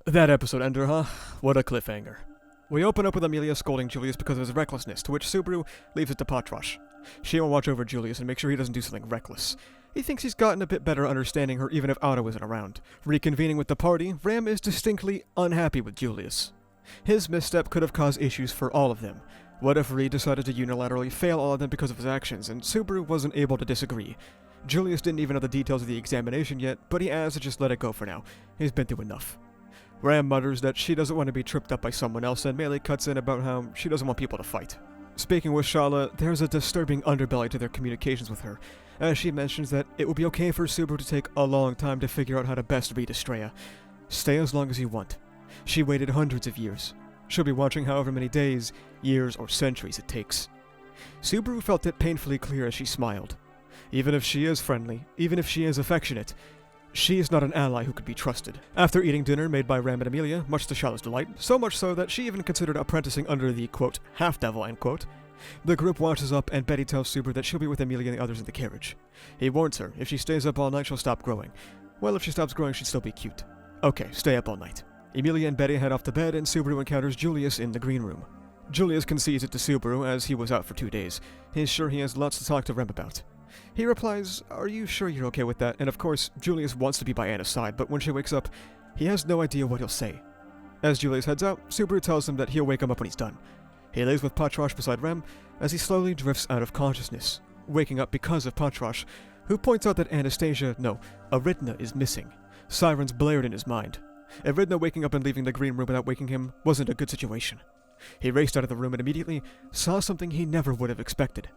That episode ender, huh? What a cliffhanger. We open up with Amelia scolding Julius because of his recklessness, to which Subaru leaves it to Patras. She will watch over Julius and make sure he doesn't do something reckless. He thinks he's gotten a bit better understanding her even if Otto isn't around. Reconvening with the party, Ram is distinctly unhappy with Julius. His misstep could have caused issues for all of them. What if Reid decided to unilaterally fail all of them because of his actions, and Subaru wasn't able to disagree? Julius didn't even know the details of the examination yet, but he has to just let it go for now. He's been through enough. Ram mutters that she doesn't want to be tripped up by someone else, and Melee cuts in about how she doesn't want people to fight. Speaking with Shaula, there's a disturbing underbelly to their communications with her, as she mentions that it would be okay for Subaru to take a long time to figure out how to best Reid Astrea. Stay as long as you want. She waited hundreds of years. She'll be watching however many days, years, or centuries it takes. Subaru felt it painfully clear as she smiled. Even if she is friendly, even if she is affectionate, she is not an ally who could be trusted. After eating dinner made by Ram and Amelia, much to Shaula's delight, so much so that she even considered apprenticing under the, quote, half-devil, end quote, the group washes up and Betty tells Subaru that she'll be with Amelia and the others in the carriage. He warns her, if she stays up all night she'll stop growing. Well, if she stops growing she'd still be cute. Okay, stay up all night. Amelia and Betty head off to bed and Subaru encounters Julius in the green room. Julius concedes it to Subaru as he was out for 2 days. He's sure he has lots to talk to Ram about. He replies, "Are you sure you're okay with that?" And of course, Julius wants to be by Anna's side, but when she wakes up, he has no idea what he'll say. As Julius heads out, Subaru tells him that he'll wake him up when he's done. He lays with Patras beside Ram as he slowly drifts out of consciousness, waking up because of Patras, who points out that Echidna is missing. Sirens blared in his mind. Echidna waking up and leaving the green room without waking him wasn't a good situation. He raced out of the room and immediately saw something he never would have expected.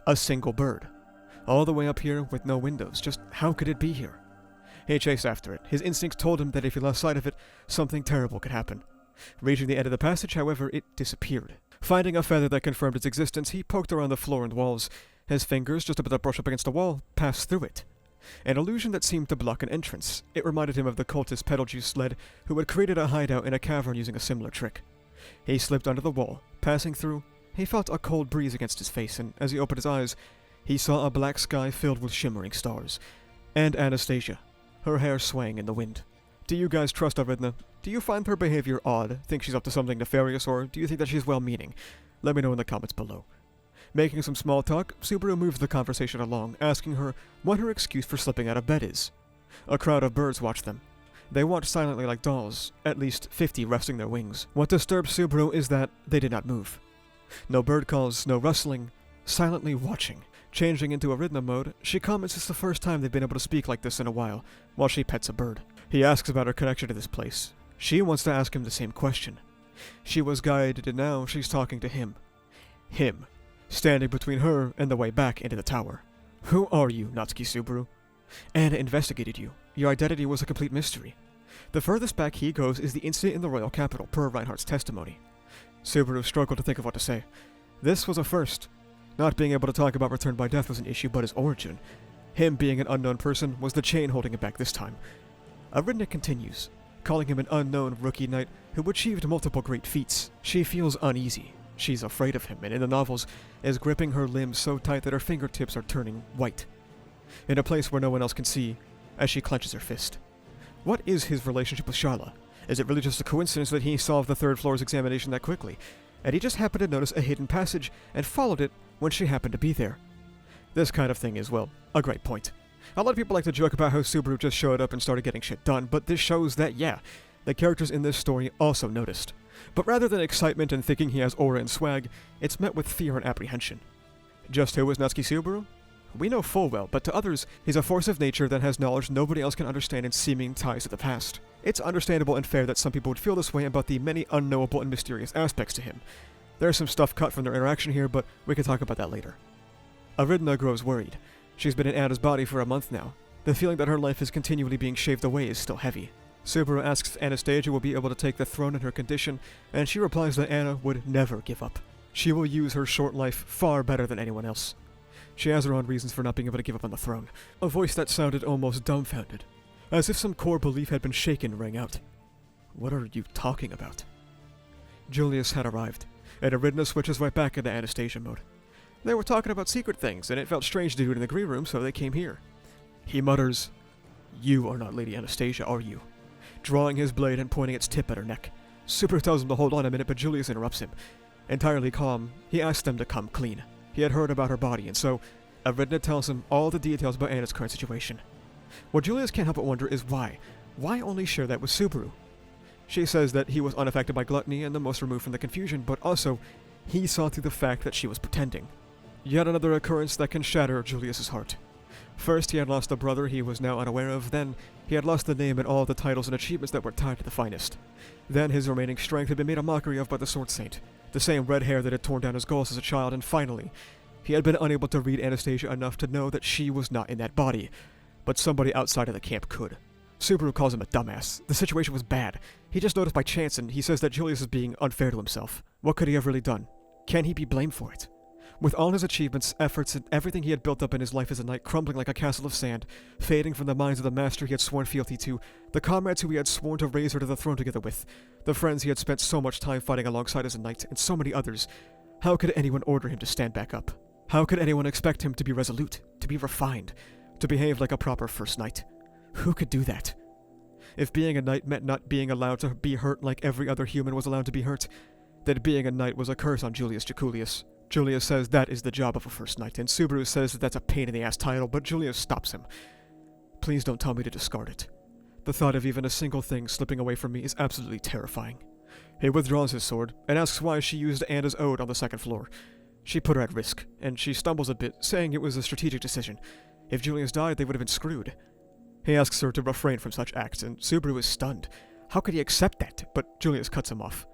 A single bird. All the way up here with no windows, just how could it be here? He chased after it. His instincts told him that if he lost sight of it, something terrible could happen. Reaching the end of the passage, however, it disappeared. Finding a feather that confirmed its existence, he poked around the floor and walls. His fingers, just about to brush up against a wall, passed through it. An illusion that seemed to block an entrance. It reminded him of the cultist Petaljuice sled, who had created a hideout in a cavern using a similar trick. He slipped under the wall. Passing through, he felt a cold breeze against his face, and as he opened his eyes, he saw a black sky filled with shimmering stars. And Anastasia, her hair swaying in the wind. Do you guys trust Echidna? Do you find her behavior odd, think she's up to something nefarious, or do you think that she's well-meaning? Let me know in the comments below. Making some small talk, Subaru moves the conversation along, asking her what her excuse for slipping out of bed is. A crowd of birds watch them. They watch silently like dolls, at least 50 resting their wings. What disturbs Subaru is that they did not move. No bird calls, no rustling, silently watching. Changing into Echidna mode, she comments it's the first time they've been able to speak like this in a while she pets a bird. He asks about her connection to this place. She wants to ask him the same question. She was guided and now she's talking to him. Him. Standing between her and the way back into the tower. Who are you, Natsuki Subaru? Anna investigated you. Your identity was a complete mystery. The furthest back he goes is the incident in the royal capital, per Reinhardt's testimony. Subaru struggled to think of what to say. This was a first. Not being able to talk about Return by Death was an issue, but his origin. Him being an unknown person was the chain holding him back this time. Echidna continues, calling him an unknown rookie knight who achieved multiple great feats. She feels uneasy. She's afraid of him, and in the novels, is gripping her limbs so tight that her fingertips are turning white. In a place where no one else can see, as she clenches her fist. What is his relationship with Shaula? Is it really just a coincidence that he solved the third floor's examination that quickly, and he just happened to notice a hidden passage and followed it when she happened to be there? This kind of thing is, well, a great point. A lot of people like to joke about how Subaru just showed up and started getting shit done, but this shows that, yeah, the characters in this story also noticed. But rather than excitement and thinking he has aura and swag, it's met with fear and apprehension. Just who is Natsuki Subaru? We know full well, but to others, he's a force of nature that has knowledge nobody else can understand and seeming ties to the past. It's understandable and fair that some people would feel this way about the many unknowable and mysterious aspects to him. There's some stuff cut from their interaction here, but we can talk about that later. Echidna grows worried. She's been in Anna's body for a month now. The feeling that her life is continually being shaved away is still heavy. Subaru asks if Anastasia will be able to take the throne in her condition, and she replies that Anna would never give up. She will use her short life far better than anyone else. She has her own reasons for not being able to give up on the throne. A voice that sounded almost dumbfounded, as if some core belief had been shaken, rang out. What are you talking about? Julius had arrived, and Echidna switches right back into Anastasia mode. They were talking about secret things, and it felt strange to do it in the green room, so they came here. He mutters, "You are not Lady Anastasia, are you?" drawing his blade and pointing its tip at her neck. Subaru tells him to hold on a minute, but Julius interrupts him. Entirely calm, he asks them to come clean. He had heard about her body, and so Echidna tells him all the details about Anna's current situation. What Julius can't help but wonder is why. Why only share that with Subaru? She says that he was unaffected by gluttony and the most removed from the confusion, but also, he saw through the fact that she was pretending. Yet another occurrence that can shatter Julius's heart. First, he had lost a brother he was now unaware of. Then, he had lost the name and all the titles and achievements that were tied to the finest. Then, his remaining strength had been made a mockery of by the Sword Saint, the same red hair that had torn down his goals as a child. And finally, he had been unable to read Anastasia enough to know that she was not in that body, but somebody outside of the camp could. Subaru calls him a dumbass. The situation was bad. He just noticed by chance, and he says that Julius is being unfair to himself. What could he have really done? Can he be blamed for it? With all his achievements, efforts, and everything he had built up in his life as a knight crumbling like a castle of sand, fading from the minds of the master he had sworn fealty to, the comrades who he had sworn to raise her to the throne together with, the friends he had spent so much time fighting alongside as a knight, and so many others, how could anyone order him to stand back up? How could anyone expect him to be resolute, to be refined, to behave like a proper first knight? Who could do that? If being a knight meant not being allowed to be hurt like every other human was allowed to be hurt, then being a knight was a curse on Julius Jaculius. Julius says that is the job of a first knight, and Subaru says that that's a pain-in-the-ass title, but Julius stops him. Please don't tell me to discard it. The thought of even a single thing slipping away from me is absolutely terrifying. He withdraws his sword, and asks why she used Anna's ode on the second floor. She put her at risk, and she stumbles a bit, saying it was a strategic decision. If Julius died, they would have been screwed. He asks her to refrain from such acts, and Subaru is stunned. How could he accept that? But Julius cuts him off.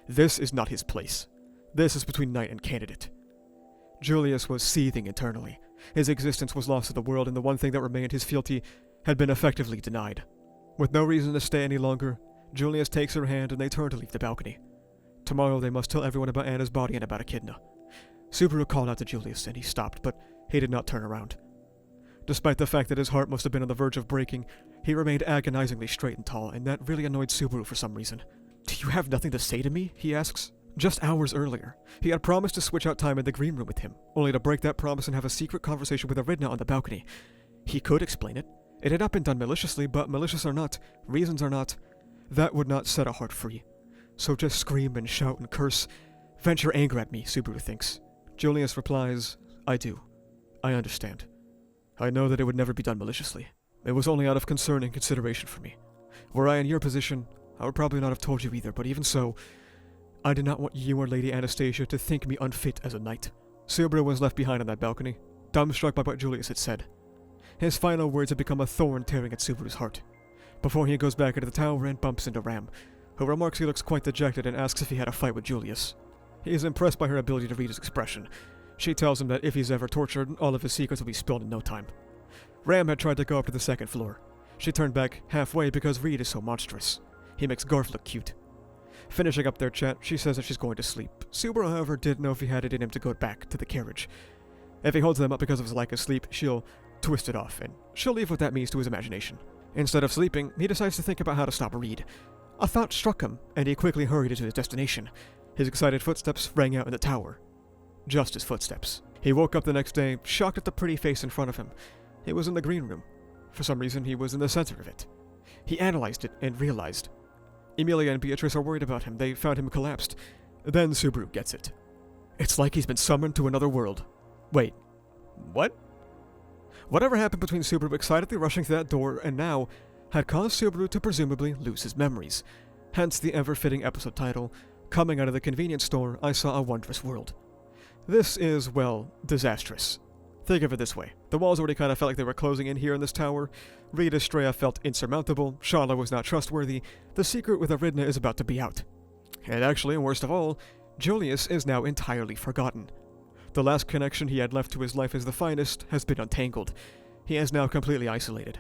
This is not his place. This is between knight and candidate. Julius was seething internally. His existence was lost to the world, and the one thing that remained, his fealty, had been effectively denied. With no reason to stay any longer, Julius takes her hand and they turn to leave the balcony. Tomorrow they must tell everyone about Anna's body and about Echidna. Subaru called out to Julius, and he stopped, but he did not turn around. Despite the fact that his heart must have been on the verge of breaking, he remained agonizingly straight and tall, and that really annoyed Subaru for some reason. "Do you have nothing to say to me?" he asks. Just hours earlier, he had promised to switch out time in the green room with him, only to break that promise and have a secret conversation with Echidna on the balcony. He could explain it. It had not been done maliciously, but malicious or not, reasons or not, that would not set a heart free. So just scream and shout and curse. Vent your anger at me, Subaru thinks. Julius replies, "I do. I understand. I know that it would never be done maliciously. It was only out of concern and consideration for me. Were I in your position, I would probably not have told you either, but even so, I did not want you or Lady Anastasia to think me unfit as a knight." Subaru was left behind on that balcony, dumbstruck by what Julius had said. His final words had become a thorn tearing at Subaru's heart. Before he goes back into the tower and bumps into Ram, who remarks he looks quite dejected and asks if he had a fight with Julius. He is impressed by her ability to read his expression. She tells him that if he's ever tortured, all of his secrets will be spilled in no time. Ram had tried to go up to the second floor. She turned back halfway because Reid is so monstrous. He makes Garth look cute. Finishing up their chat, she says that she's going to sleep. Subaru, however, didn't know if he had it in him to go back to the carriage. If he holds them up because of his lack of sleep, she'll twist it off, and she'll leave what that means to his imagination. Instead of sleeping, he decides to think about how to stop Reid. A thought struck him, and he quickly hurried into his destination. His excited footsteps rang out in the tower. Just his footsteps. He woke up the next day, shocked at the pretty face in front of him. It was in the green room. For some reason, he was in the center of it. He analyzed it and realized. Emilia and Beatrice are worried about him. They found him collapsed. Then Subaru gets it. It's like he's been summoned to another world. Wait, what? Whatever happened between Subaru excitedly rushing through that door and now had caused Subaru to presumably lose his memories. Hence the ever-fitting episode title, Coming Out of the Convenience Store, I Saw a Wondrous World. This is, well, disastrous. Think of it this way. The walls already kind of felt like they were closing in here in this tower. Reid Astrea felt insurmountable. Shaula was not trustworthy. The secret with Echidna is about to be out. And actually, worst of all, Julius is now entirely forgotten. The last connection he had left to his life as the finest has been untangled. He is now completely isolated.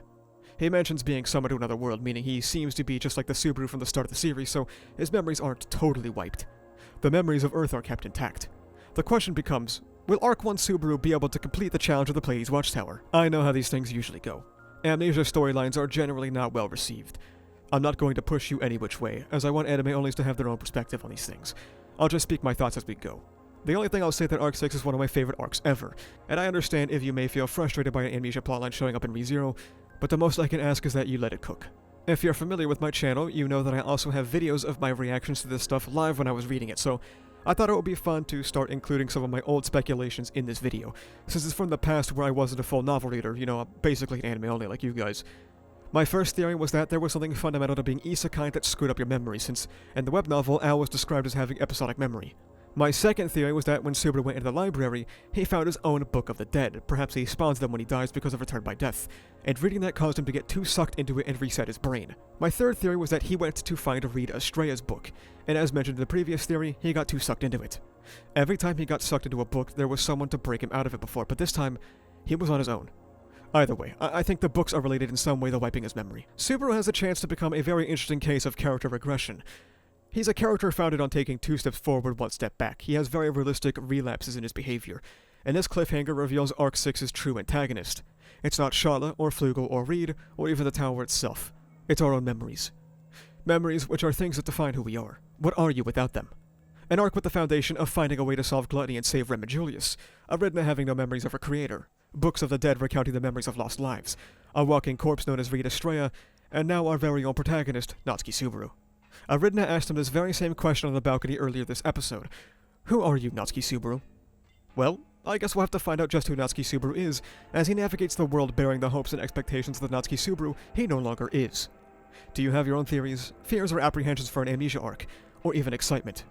He mentions being summoned to another world, meaning he seems to be just like the Subaru from the start of the series, so his memories aren't totally wiped. The memories of Earth are kept intact. The question becomes, will Arc 1 Subaru be able to complete the challenge of the Pleiades Watchtower? I know how these things usually go. Amnesia storylines are generally not well received. I'm not going to push you any which way, as I want anime-onlys to have their own perspective on these things. I'll just speak my thoughts as we go. The only thing I'll say that Arc 6 is one of my favorite arcs ever, and I understand if you may feel frustrated by an Amnesia plotline showing up in ReZero, but the most I can ask is that you let it cook. If you're familiar with my channel, you know that I also have videos of my reactions to this stuff live when I was reading it, so I thought it would be fun to start including some of my old speculations in this video, since it's from the past where I wasn't a full novel reader, you know, basically an anime only like you guys. My first theory was that there was something fundamental to being isekai that screwed up your memory, since in the web novel, Al was described as having episodic memory. My second theory was that when Subaru went into the library, he found his own Book of the Dead. Perhaps he spawns them when he dies because of return by death, and reading that caused him to get too sucked into it and reset his brain. My third theory was that he went to find Reid Astrea's book, and as mentioned in the previous theory, he got too sucked into it. Every time he got sucked into a book, there was someone to break him out of it before, but this time, he was on his own. Either way, I think the books are related in some way to wiping his memory. Subaru has a chance to become a very interesting case of character regression. He's a character founded on taking 2 steps forward, 1 step back. He has very realistic relapses in his behavior, and this cliffhanger reveals Arc 6's true antagonist. It's not Shaula, or Flugel, or Reid, or even the tower itself. It's our own memories. Memories which are things that define who we are. What are you without them? An arc with the foundation of finding a way to solve gluttony and save Rem and Julius. Echidna having no memories of her creator. Books of the Dead recounting the memories of lost lives. A walking corpse known as Reid Astrea, and now our very own protagonist, Natsuki Subaru. Echidna asked him this very same question on the balcony earlier this episode. Who are you, Natsuki Subaru? Well, I guess we'll have to find out just who Natsuki Subaru is, as he navigates the world bearing the hopes and expectations of the Natsuki Subaru he no longer is. Do you have your own theories, fears or apprehensions for an amnesia arc, or even excitement?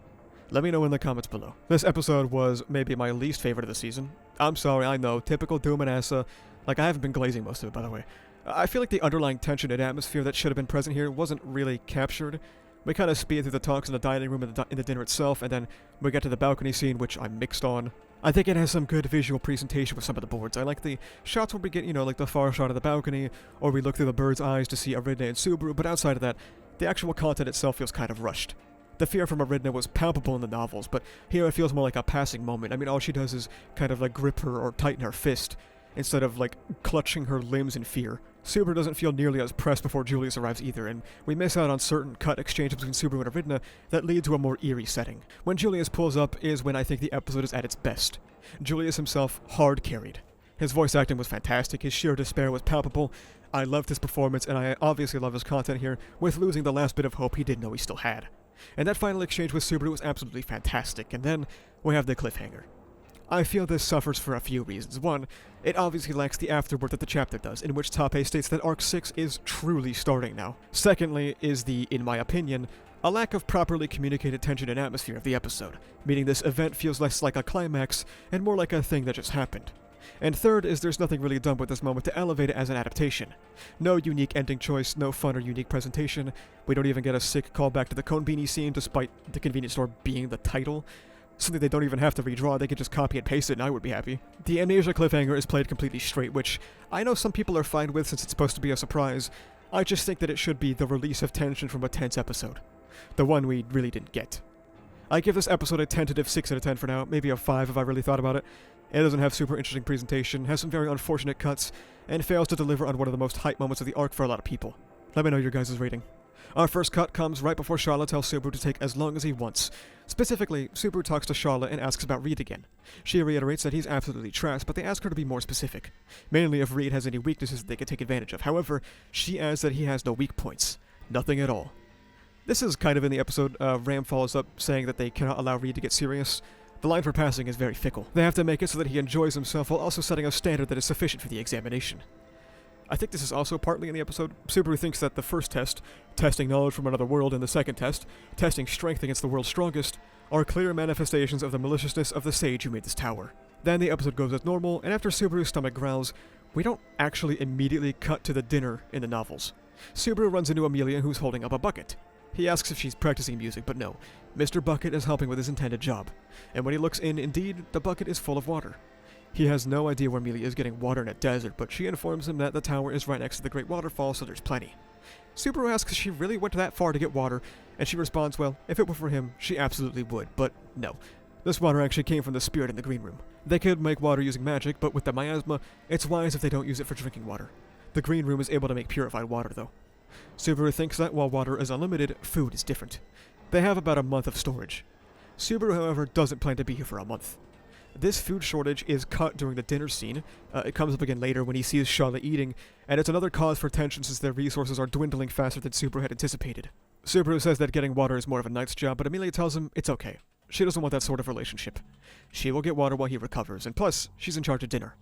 Let me know in the comments below. This episode was maybe my least favorite of the season. I'm sorry, I know, typical Doom and Asa. Like, I haven't been glazing most of it, by the way. I feel like the underlying tension and atmosphere that should have been present here wasn't really captured. We kind of speed through the talks in the dining room and in the dinner itself, and then we get to the balcony scene, which I'm mixed on. I think it has some good visual presentation with some of the boards. I like the shots where we get, like the far shot of the balcony, or we look through the bird's eyes to see Echidna and Subaru, but outside of that, the actual content itself feels kind of rushed. The fear from Echidna was palpable in the novels, but here it feels more like a passing moment. I mean, all she does is kind of like grip her or tighten her fist, instead of like clutching her limbs in fear. Subaru doesn't feel nearly as pressed before Julius arrives either, and we miss out on certain cut exchanges between Subaru and Echidna that lead to a more eerie setting. When Julius pulls up is when I think the episode is at its best. Julius himself hard carried. His voice acting was fantastic, his sheer despair was palpable. I loved his performance, and I obviously love his content here, with losing the last bit of hope he didn't know he still had. And that final exchange with Subaru was absolutely fantastic, and then we have the cliffhanger. I feel this suffers for a few reasons. One, it obviously lacks the afterword that the chapter does, in which Tape states that Arc 6 is truly starting now. Secondly is the, in my opinion, a lack of properly communicated tension and atmosphere of the episode, meaning this event feels less like a climax and more like a thing that just happened. And third is there's nothing really done with this moment to elevate it as an adaptation. No unique ending choice, no fun or unique presentation. We don't even get a sick callback to the cone beanie scene despite the convenience store being the title. Something they don't even have to redraw, they can just copy and paste it and I would be happy. The amnesia cliffhanger is played completely straight, which I know some people are fine with since it's supposed to be a surprise. I just think that it should be the release of tension from a tense episode. The one we really didn't get. I give this episode a tentative 6 out of 10 for now, maybe a 5 if I really thought about it. It doesn't have super interesting presentation, has some very unfortunate cuts, and fails to deliver on one of the most hype moments of the arc for a lot of people. Let me know your guys' rating. Our first cut comes right before Shaula tells Subaru to take as long as he wants. Specifically, Subaru talks to Shaula and asks about Reid again. She reiterates that he's absolutely trash, but they ask her to be more specific. Mainly if Reid has any weaknesses that they can take advantage of. However, she adds that he has no weak points. Nothing at all. This is kind of in the episode. Ram follows up saying that they cannot allow Reid to get serious. The line for passing is very fickle. They have to make it so that he enjoys himself while also setting a standard that is sufficient for the examination. I think this is also partly in the episode. Subaru thinks that the first test, testing knowledge from another world, and the second test, testing strength against the world's strongest, are clear manifestations of the maliciousness of the sage who made this tower. Then the episode goes as normal, and after Subaru's stomach growls, we don't actually immediately cut to the dinner in the novels. Subaru runs into Amelia, who's holding up a bucket. He asks if she's practicing music, but no. Mr. Bucket is helping with his intended job. And when he looks in, indeed, the bucket is full of water. He has no idea where Amelia is getting water in a desert, but she informs him that the tower is right next to the great waterfall, so there's plenty. Subaru asks if she really went that far to get water, and she responds, well, if it were for him, she absolutely would, but no. This water actually came from the spirit in the green room. They could make water using magic, but with the miasma, it's wise if they don't use it for drinking water. The green room is able to make purified water, though. Subaru thinks that while water is unlimited, food is different. They have about a month of storage. Subaru, however, doesn't plan to be here for a month. This food shortage is cut during the dinner scene. It comes up again later when he sees Shaula eating, and it's another cause for tension since their resources are dwindling faster than Subaru had anticipated. Subaru says that getting water is more of a night's job, but Amelia tells him it's okay. She doesn't want that sort of relationship. She will get water while he recovers, and plus, she's in charge of dinner.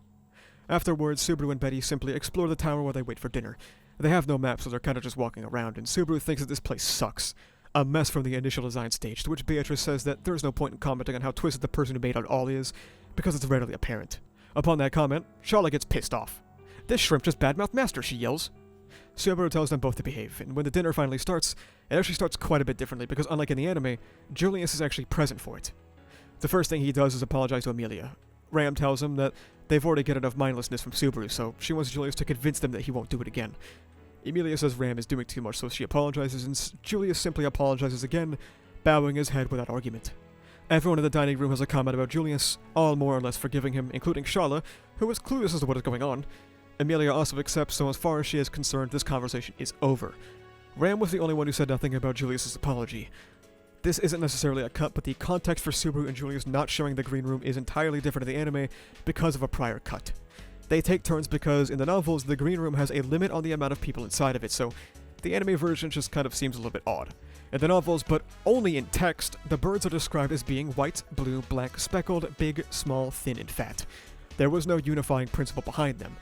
Afterwards, Subaru and Betty simply explore the tower while they wait for dinner. They have no map, so they're kind of just walking around, and Subaru thinks that this place sucks. A mess from the initial design stage, to which Beatrice says that there's no point in commenting on how twisted the person who made it all is, because it's readily apparent. Upon that comment, Shaula gets pissed off. "This shrimp just badmouthed Master," she yells. Subaru tells them both to behave, and when the dinner finally starts, it actually starts quite a bit differently because unlike in the anime, Julius is actually present for it. The first thing he does is apologize to Amelia. Ram tells him that they've already get enough mindlessness from Subaru, so she wants Julius to convince them that he won't do it again. Amelia says Ram is doing too much, so she apologizes, and Julius simply apologizes again, bowing his head without argument. Everyone in the dining room has a comment about Julius, all more or less forgiving him, including Shaula, who is clueless as to what is going on. Amelia also accepts, so as far as she is concerned, this conversation is over. Ram was the only one who said nothing about Julius's apology. This isn't necessarily a cut, but the context for Subaru and Julius not sharing the green room is entirely different in the anime because of a prior cut. They take turns because in the novels, the green room has a limit on the amount of people inside of it, so the anime version just kind of seems a little bit odd. In the novels, but only in text, the birds are described as being white, blue, black, speckled, big, small, thin, and fat. There was no unifying principle behind them.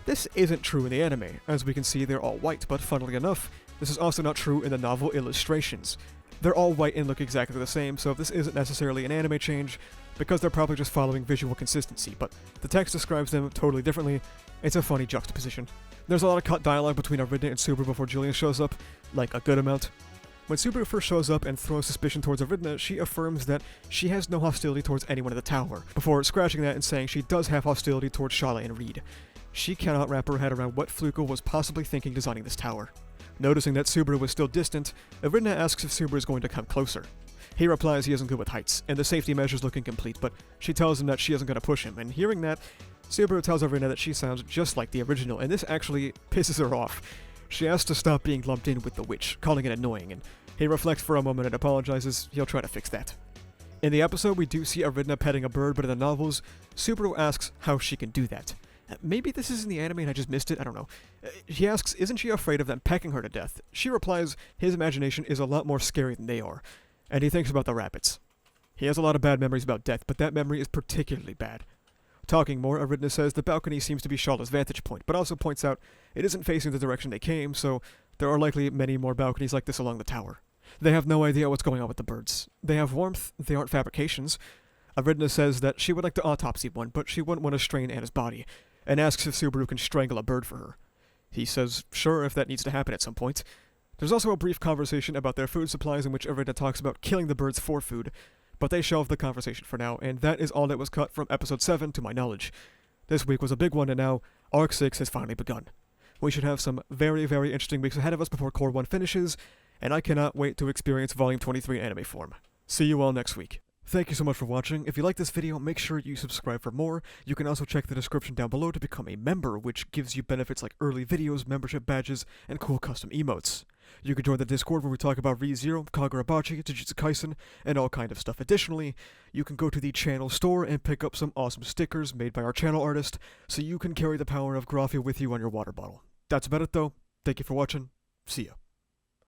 This isn't true in the anime. As we can see, they're all white, but funnily enough, this is also not true in the novel illustrations. They're all white and look exactly the same, so this isn't necessarily an anime change, because they're probably just following visual consistency, but the text describes them totally differently. It's a funny juxtaposition. There's a lot of cut dialogue between Echidna and Subaru before Julius shows up, like a good amount. When Subaru first shows up and throws suspicion towards Echidna, she affirms that she has no hostility towards anyone in the tower, before scratching that and saying she does have hostility towards Shaula and Reid. She cannot wrap her head around what Flukel was possibly thinking designing this tower. Noticing that Subaru was still distant, Echidna asks if Subaru is going to come closer. He replies he isn't good with heights, and the safety measures look incomplete, but she tells him that she isn't going to push him, and hearing that, Subaru tells Echidna that she sounds just like the original, and this actually pisses her off. She asks to stop being lumped in with the witch, calling it annoying, and he reflects for a moment and apologizes. He'll try to fix that. In the episode, we do see Echidna petting a bird, but in the novels, Subaru asks how she can do that. Maybe this is in the anime and I just missed it, I don't know. He asks, isn't she afraid of them pecking her to death? She replies, his imagination is a lot more scary than they are, and he thinks about the rabbits. He has a lot of bad memories about death, but that memory is particularly bad. Talking more, Echidna says the balcony seems to be Shaula's vantage point, but also points out it isn't facing the direction they came, so there are likely many more balconies like this along the tower. They have no idea what's going on with the birds. They have warmth, they aren't fabrications. Echidna says that she would like to autopsy one, but she wouldn't want to strain Anna's body, and asks if Subaru can strangle a bird for her. He says, sure, if that needs to happen at some point. There's also a brief conversation about their food supplies in which Echidna talks about killing the birds for food, but they shelved the conversation for now, and that is all that was cut from episode 7 to my knowledge. This week was a big one, and now Arc 6 has finally begun. We should have some very, very interesting weeks ahead of us before Core 1 finishes, and I cannot wait to experience Volume 23 in anime form. See you all next week. Thank you so much for watching. If you like this video, make sure you subscribe for more. You can also check the description down below to become a member, which gives you benefits like early videos, membership badges, and cool custom emotes. You can join the Discord where we talk about ReZero, Kagurabachi, Jujutsu Kaisen, and all kind of stuff. Additionally, you can go to the channel store and pick up some awesome stickers made by our channel artist, so you can carry the power of Graphia with you on your water bottle. That's about it though. Thank you for watching. See ya.